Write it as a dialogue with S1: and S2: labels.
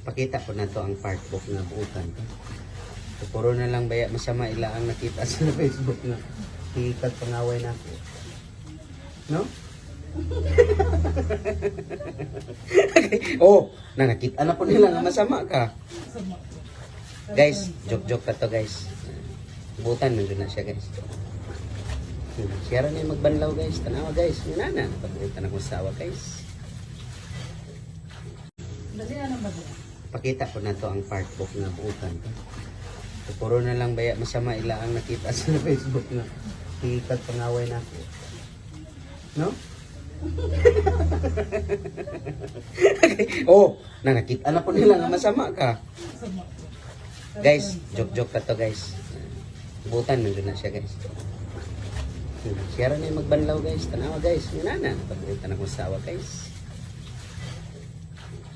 S1: Pakita ko na to ang part book nga buutan to. So, puro na lang baya masama ila ang nakita sa Facebook nga hikat pangaway na ako. No? Oh, nakita na po nila nga masama ka. Guys, joke-joke ka to guys. Buutan nandun na siya guys. Siya rin yung magbanlaw guys. Tanawa guys. Yung nana. Napagalitan akong sawa guys. Pakita ko na to ang part book nga buutan to. So, puro na lang baya masama ila ang nakita sa Facebook nga hikat pangaway na ako. No? Oh, nakita na po nila nga masama ka. Guys, joke-joke ka to guys. Buutan nandun na siya guys. Siya rin yung magbanlaw guys. Tanawa guys. Yung nana. Napagalitan akong sawa guys.